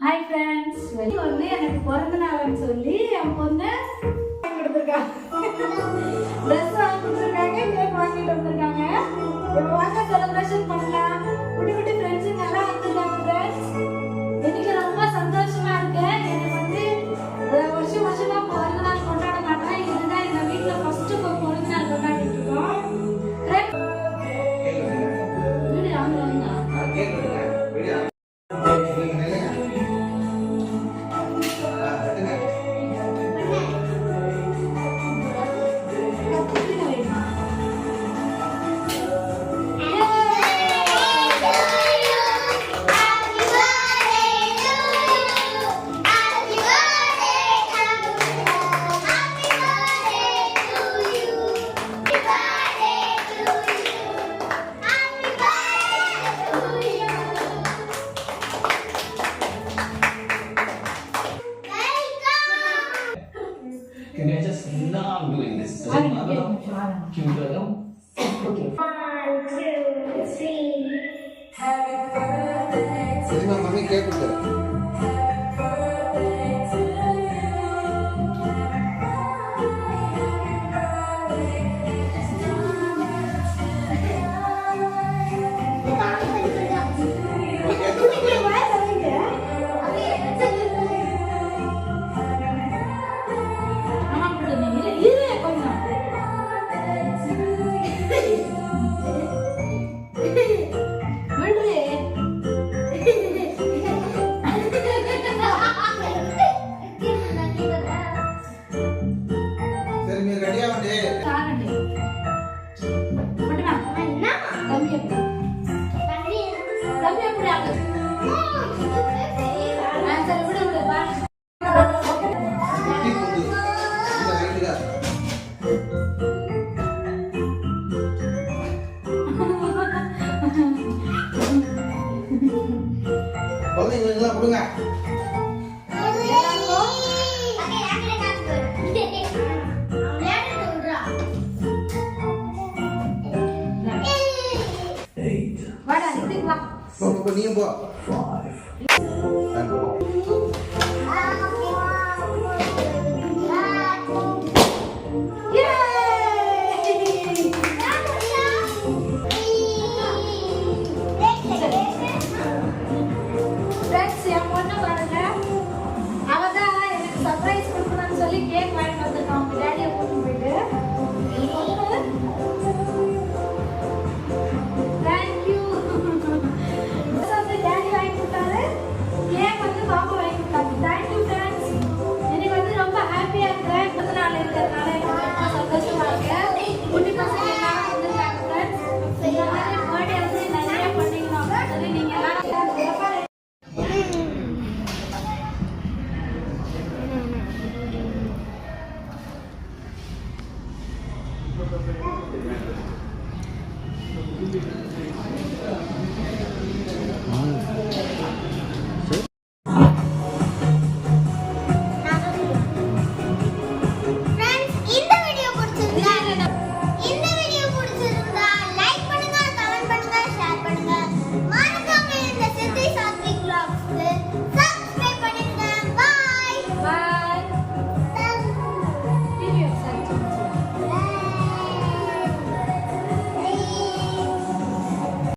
Hi friends, வந்து எனக்கு பிறந்த நாள்னு சொல்லி என் பொண்ணு கொடுத்துருக்காங்க, ட்ரெஸ் வாங்கி கொடுத்துருக்காங்க, கேக் வாங்கிட்டு வந்திருக்காங்க. இப்போ வாங்க செலிப்ரேஷன் பண்ணலாம். குட்டி குட்டி ஃப்ரெண்ட்ஸுங்க எல்லாம் வந்திருக்காங்க ஃப்ரெண்ட்ஸ். எனக்கு ரொம்ப சந்தோஷமா இருக்கு. எனக்கு வந்து வருஷமா பிறந்த நாள் கொண்டாட மாட்டேன். இதுதான் எங்க வீட்டுல ஃபர்ஸ்ட் பிறந்த நாள் கொண்டாடிட்டு இருக்கோம். வீடு அவங்க Can I just love doing this? Okay. 1, 2, 3. Happy birthday. Terima mami cake udah. குழந்தைங்களுக்குலாம் கொடுங்க. நீயும் போ. 5.